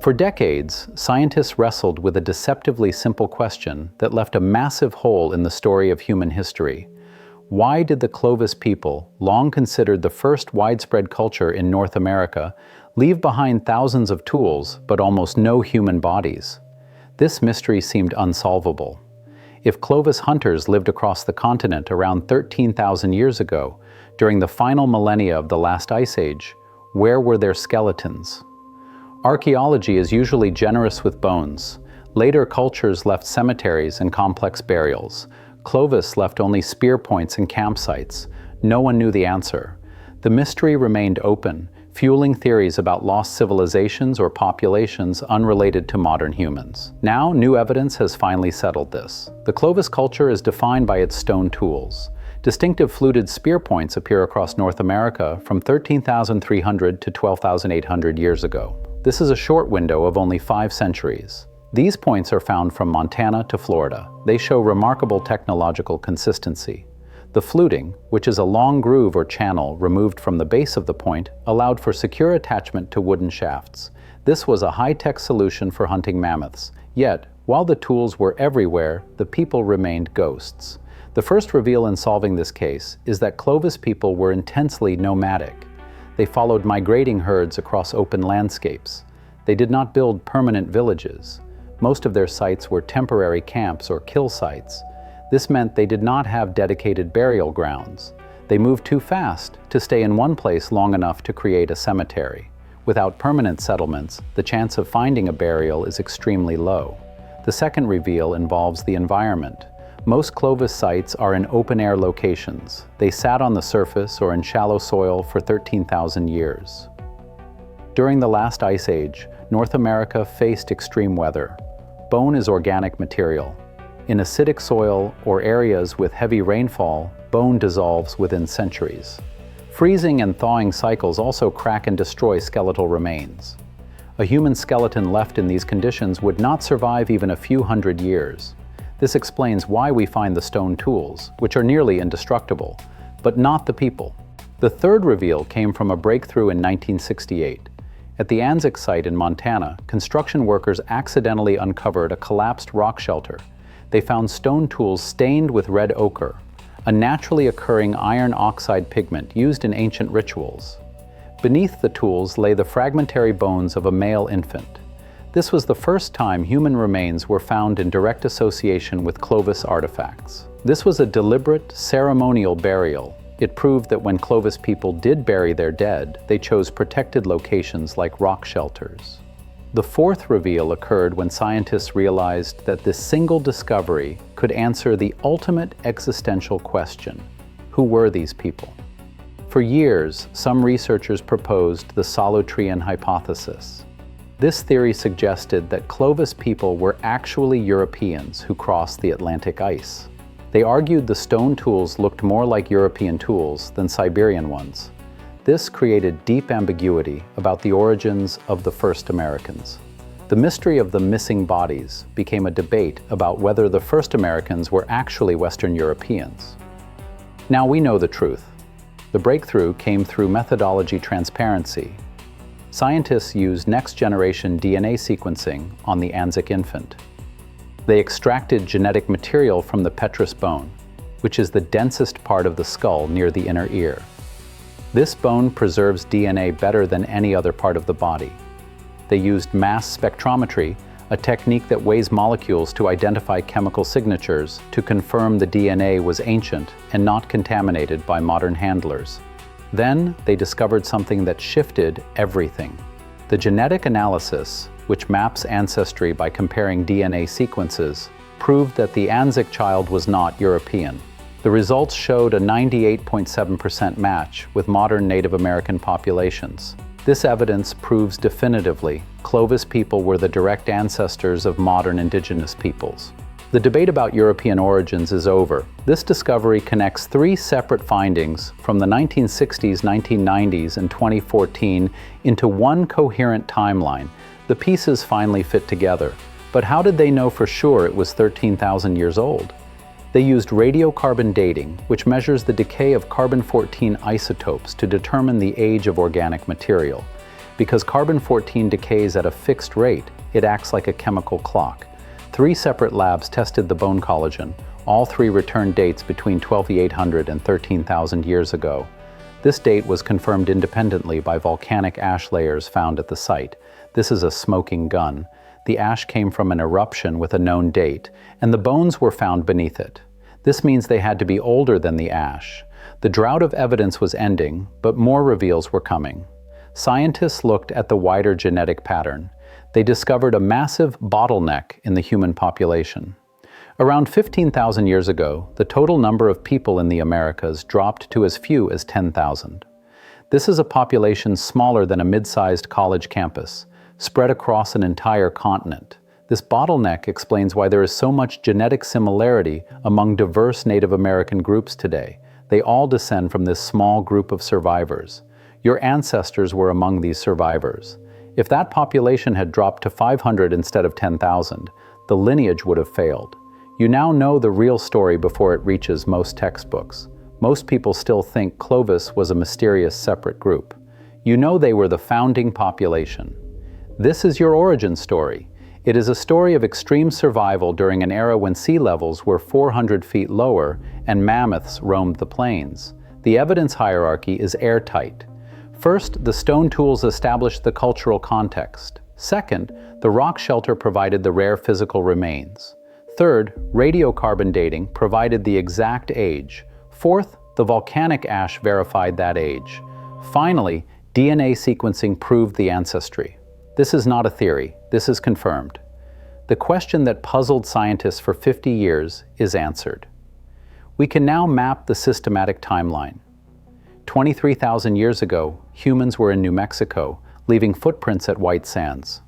For decades, scientists wrestled with a deceptively simple question that left a massive hole in the story of human history. Why did the Clovis people, long considered the first widespread culture in North America, leave behind thousands of tools but almost no human bodies? This mystery seemed unsolvable. If Clovis hunters lived across the continent around 13,000 years ago, during the final millennia of the last ice age, where were their skeletons? Archaeology is usually generous with bones. Later cultures left cemeteries and complex burials. Clovis left only spear points and campsites. No one knew the answer. The mystery remained open, fueling theories about lost civilizations or populations unrelated to modern humans. Now, new evidence has finally settled this. The Clovis culture is defined by its stone tools. Distinctive fluted spear points appear across North America from 13,300 to 12,800 years ago. This is a short window of only 5 centuries. These points are found from Montana to Florida. They show remarkable technological consistency. The fluting, which is a long groove or channel removed from the base of the point, allowed for secure attachment to wooden shafts. This was a high-tech solution for hunting mammoths. Yet, while the tools were everywhere, the people remained ghosts. The first reveal in solving this case is that Clovis people were intensely nomadic. They followed migrating herds across open landscapes. They did not build permanent villages. Most of their sites were temporary camps or kill sites. This meant they did not have dedicated burial grounds. They moved too fast to stay in one place long enough to create a cemetery. Without permanent settlements, the chance of finding a burial is extremely low. The second reveal involves the environment. Most Clovis sites are in open-air locations. They sat on the surface or in shallow soil for 13,000 years. During the last ice age, North America faced extreme weather. Bone is organic material. In acidic soil or areas with heavy rainfall, bone dissolves within centuries. Freezing and thawing cycles also crack and destroy skeletal remains. A human skeleton left in these conditions would not survive even a few hundred years. This explains why we find the stone tools, which are nearly indestructible, but not the people. The third reveal came from a breakthrough in 1968. At the Anzac site in Montana, construction workers accidentally uncovered a collapsed rock shelter. They found stone tools stained with red ochre, a naturally occurring iron oxide pigment used in ancient rituals. Beneath the tools lay the fragmentary bones of a male infant. This was the first time human remains were found in direct association with Clovis artifacts. This was a deliberate, ceremonial burial. It proved that when Clovis people did bury their dead, they chose protected locations like rock shelters. The fourth reveal occurred when scientists realized that this single discovery could answer the ultimate existential question: who were these people? For years, some researchers proposed the Solutrean hypothesis. This theory suggested that Clovis people were actually Europeans who crossed the Atlantic ice. They argued the stone tools looked more like European tools than Siberian ones. This created deep ambiguity about the origins of the first Americans. The mystery of the missing bodies became a debate about whether the first Americans were actually Western Europeans. Now we know the truth. The breakthrough came through methodology transparency. Scientists used next-generation DNA sequencing on the Anzac infant. They extracted genetic material from the petrous bone, which is the densest part of the skull near the inner ear. This bone preserves DNA better than any other part of the body. They used mass spectrometry, a technique that weighs molecules to identify chemical signatures, to confirm the DNA was ancient and not contaminated by modern handlers. Then they discovered something that shifted everything. The genetic analysis, which maps ancestry by comparing DNA sequences, proved that the Anzac child was not European. The results showed a 98.7% match with modern Native American populations. This evidence proves definitively Clovis people were the direct ancestors of modern indigenous peoples. The debate about European origins is over. This discovery connects 3 separate findings from the 1960s, 1990s, and 2014 into one coherent timeline. The pieces finally fit together. But how did they know for sure it was 13,000 years old? They used radiocarbon dating, which measures the decay of carbon-14 isotopes to determine the age of organic material. Because carbon-14 decays at a fixed rate, it acts like a chemical clock. 3 separate labs tested the bone collagen. All 3 returned dates between 12,800 and 13,000 years ago. This date was confirmed independently by volcanic ash layers found at the site. This is a smoking gun. The ash came from an eruption with a known date, and the bones were found beneath it. This means they had to be older than the ash. The drought of evidence was ending, but more reveals were coming. Scientists looked at the wider genetic pattern. They discovered a massive bottleneck in the human population. Around 15,000 years ago, the total number of people in the Americas dropped to as few as 10,000. This is a population smaller than a mid-sized college campus, spread across an entire continent. This bottleneck explains why there is so much genetic similarity among diverse Native American groups today. They all descend from this small group of survivors. Your ancestors were among these survivors. If that population had dropped to 500 instead of 10,000, the lineage would have failed. You now know the real story before it reaches most textbooks. Most people still think Clovis was a mysterious separate group. You know they were the founding population. This is your origin story. It is a story of extreme survival during an era when sea levels were 400 feet lower and mammoths roamed the plains. The evidence hierarchy is airtight. First, the stone tools established the cultural context. Second, the rock shelter provided the rare physical remains. Third, radiocarbon dating provided the exact age. Fourth, the volcanic ash verified that age. Finally, DNA sequencing proved the ancestry. This is not a theory, this is confirmed. The question that puzzled scientists for 50 years is answered. We can now map the systematic timeline. 23,000 years ago, humans were in New Mexico, leaving footprints at White Sands.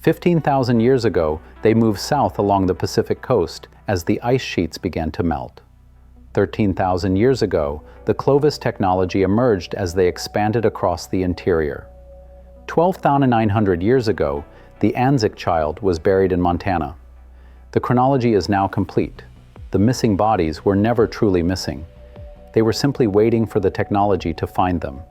15,000 years ago, they moved south along the Pacific coast as the ice sheets began to melt. 13,000 years ago, the Clovis technology emerged as they expanded across the interior. 12,900 years ago, the Anzac child was buried in Montana. The chronology is now complete. The missing bodies were never truly missing. They were simply waiting for the technology to find them.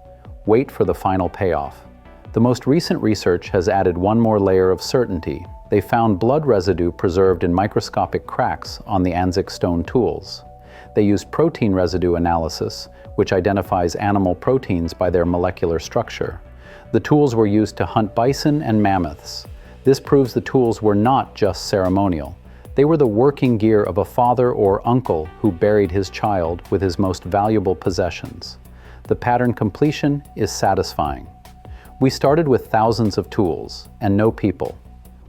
Wait for the final payoff. The most recent research has added one more layer of certainty. They found blood residue preserved in microscopic cracks on the Anzac stone tools. They used protein residue analysis, which identifies animal proteins by their molecular structure. The tools were used to hunt bison and mammoths. This proves the tools were not just ceremonial. They were the working gear of a father or uncle who buried his child with his most valuable possessions. The pattern completion is satisfying. We started with thousands of tools and no people.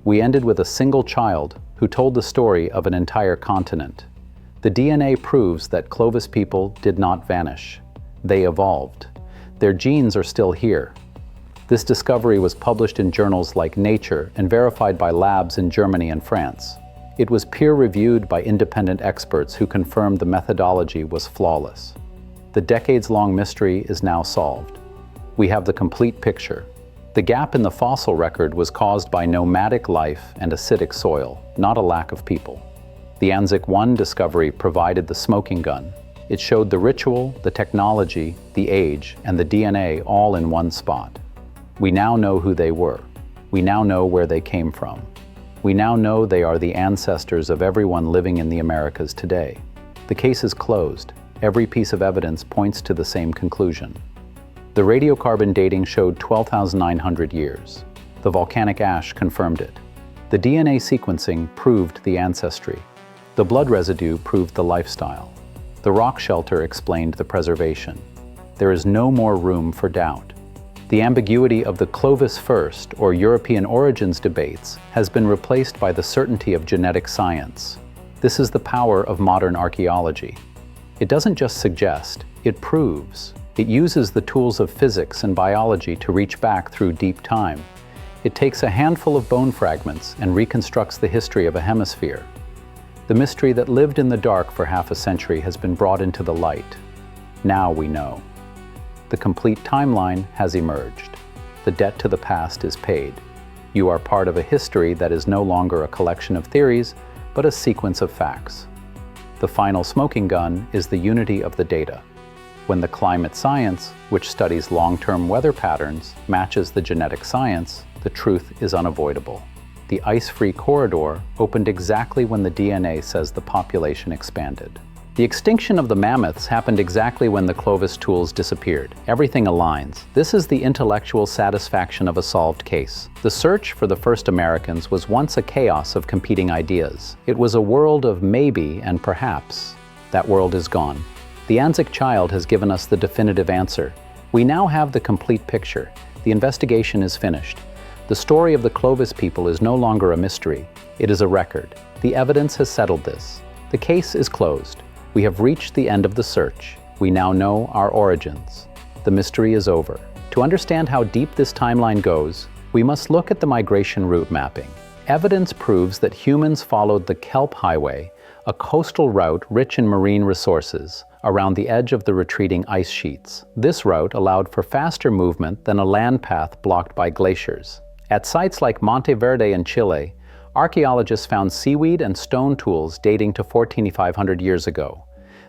We ended with a single child who told the story of an entire continent. The DNA proves that Clovis people did not vanish. They evolved. Their genes are still here. This discovery was published in journals like Nature and verified by labs in Germany and France. It was peer-reviewed by independent experts who confirmed the methodology was flawless. The decades-long mystery is now solved. We have the complete picture. The gap in the fossil record was caused by nomadic life and acidic soil, not a lack of people. The Anzac 1 discovery provided the smoking gun. It showed the ritual, the technology, the age, and the DNA all in one spot. We now know who they were. We now know where they came from. We now know they are the ancestors of everyone living in the Americas today. The case is closed. Every piece of evidence points to the same conclusion. The radiocarbon dating showed 12,900 years. The volcanic ash confirmed it. The DNA sequencing proved the ancestry. The blood residue proved the lifestyle. The rock shelter explained the preservation. There is no more room for doubt. The ambiguity of the Clovis first or European origins debates has been replaced by the certainty of genetic science. This is the power of modern archaeology. It doesn't just suggest, it proves. It uses the tools of physics and biology to reach back through deep time. It takes a handful of bone fragments and reconstructs the history of a hemisphere. The mystery that lived in the dark for half a century has been brought into the light. Now we know. The complete timeline has emerged. The debt to the past is paid. You are part of a history that is no longer a collection of theories, but a sequence of facts. The final smoking gun is the unity of the data. when the climate science, which studies long-term weather patterns, matches the genetic science, the truth is unavoidable. The ice-free corridor opened exactly when the DNA says the population expanded. The extinction of the mammoths happened exactly when the Clovis tools disappeared. Everything aligns. This is the intellectual satisfaction of a solved case. The search for the first Americans was once a chaos of competing ideas. It was a world of maybe and perhaps. That world is gone. The Anzac child has given us the definitive answer. We now have the complete picture. The investigation is finished. The story of the Clovis people is no longer a mystery. It is a record. The evidence has settled this. The case is closed. We have reached the end of the search. We now know our origins. The mystery is over. To understand how deep this timeline goes, we must look at the migration route mapping. Evidence proves that humans followed the Kelp Highway, a coastal route rich in marine resources, around the edge of the retreating ice sheets. This route allowed for faster movement than a land path blocked by glaciers. At sites like Monte Verde in Chile, archaeologists found seaweed and stone tools dating to 14,500 years ago.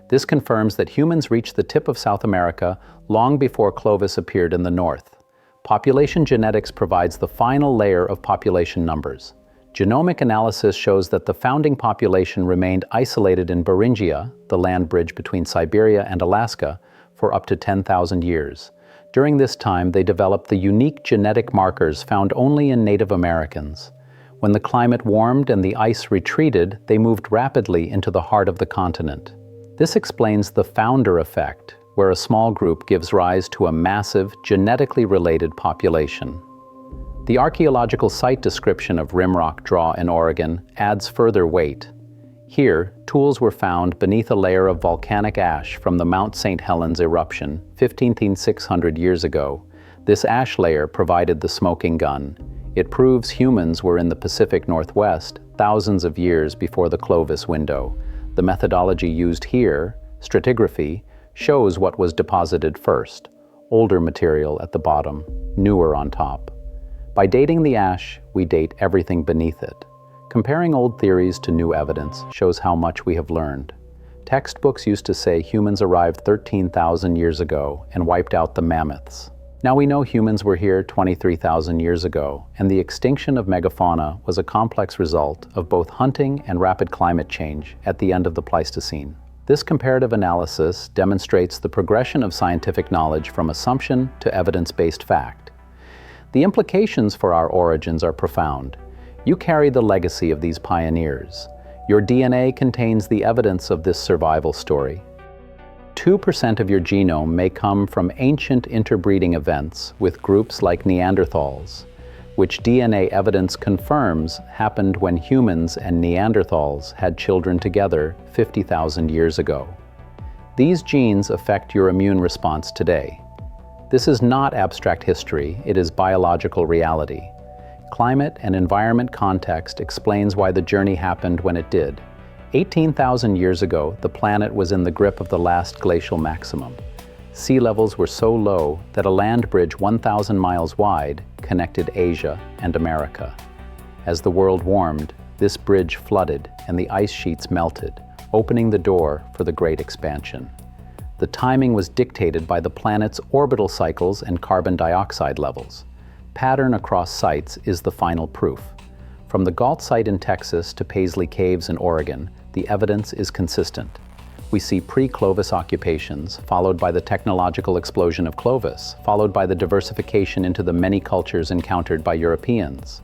This confirms that humans reached the tip of South America long before Clovis appeared in the north. Population genetics provides the final layer of population numbers. Genomic analysis shows that the founding population remained isolated in Beringia, the land bridge between Siberia and Alaska, for up to 10,000 years. During this time, they developed the unique genetic markers found only in Native Americans. When the climate warmed and the ice retreated, they moved rapidly into the heart of the continent. This explains the founder effect, where a small group gives rise to a massive, genetically related population. The archaeological site description of Rimrock Draw in Oregon adds further weight. Here, tools were found beneath a layer of volcanic ash from the Mount St. Helens eruption 15,600 years ago. This ash layer provided the smoking gun. It proves humans were in the Pacific Northwest thousands of years before the Clovis window. The methodology used here, stratigraphy, shows what was deposited first. Older material at the bottom, newer on top. By dating the ash, we date everything beneath it. Comparing old theories to new evidence shows how much we have learned. Textbooks used to say humans arrived 13,000 years ago and wiped out the mammoths. Now we know humans were here 23,000 years ago, and the extinction of megafauna was a complex result of both hunting and rapid climate change at the end of the Pleistocene. This comparative analysis demonstrates the progression of scientific knowledge from assumption to evidence-based fact. The implications for our origins are profound. You carry the legacy of these pioneers. Your DNA contains the evidence of this survival story. 2% of your genome may come from ancient interbreeding events with groups like Neanderthals, which DNA evidence confirms happened when humans and Neanderthals had children together 50,000 years ago. These genes affect your immune response today. This is not abstract history, it is biological reality. Climate and environment context explains why the journey happened when it did. 18,000 years ago, the planet was in the grip of the last glacial maximum. Sea levels were so low that a land bridge 1,000 miles wide connected Asia and America. As the world warmed, this bridge flooded and the ice sheets melted, opening the door for the Great Expansion. The timing was dictated by the planet's orbital cycles and carbon dioxide levels. Pattern across sites is the final proof. From the Galt site in Texas to Paisley Caves in Oregon, the evidence is consistent. We see pre-Clovis occupations, followed by the technological explosion of Clovis, followed by the diversification into the many cultures encountered by Europeans.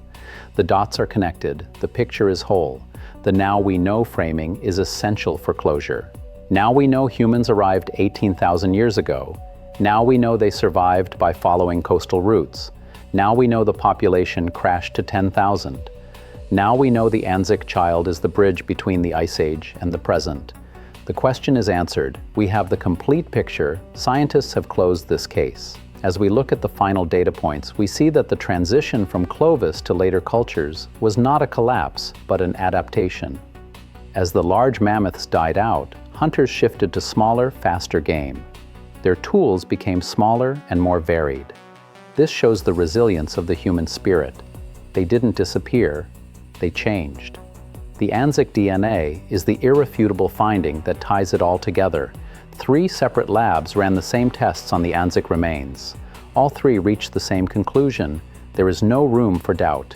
The dots are connected, the picture is whole. The now we know framing is essential for closure. Now we know humans arrived 18,000 years ago. Now we know they survived by following coastal routes. Now we know the population crashed to 10,000. Now we know the Anzac child is the bridge between the Ice Age and the present. The question is answered. We have the complete picture. Scientists have closed this case. As we look at the final data points, we see that the transition from Clovis to later cultures was not a collapse, but an adaptation. As the large mammoths died out, hunters shifted to smaller, faster game. Their tools became smaller and more varied. This shows the resilience of the human spirit. They didn't disappear, they changed. The Anzac DNA is the irrefutable finding that ties it all together. 3 separate labs ran the same tests on the Anzic remains. All 3 reached the same conclusion. There is no room for doubt.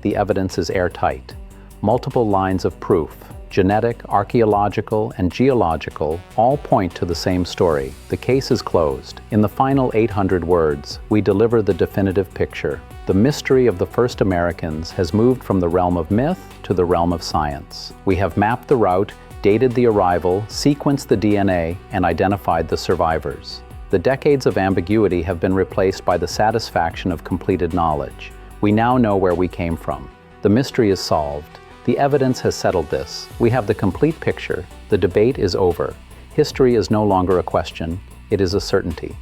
The evidence is airtight. Multiple lines of proof, genetic, archaeological, and geological, all point to the same story. The case is closed. In the final 800 words, we deliver the definitive picture. The mystery of the first Americans has moved from the realm of myth to the realm of science. We have mapped the route, dated the arrival, sequenced the DNA, and identified the survivors. The decades of ambiguity have been replaced by the satisfaction of completed knowledge. We now know where we came from. The mystery is solved. The evidence has settled this. We have the complete picture. The debate is over. History is no longer a question. It is a certainty.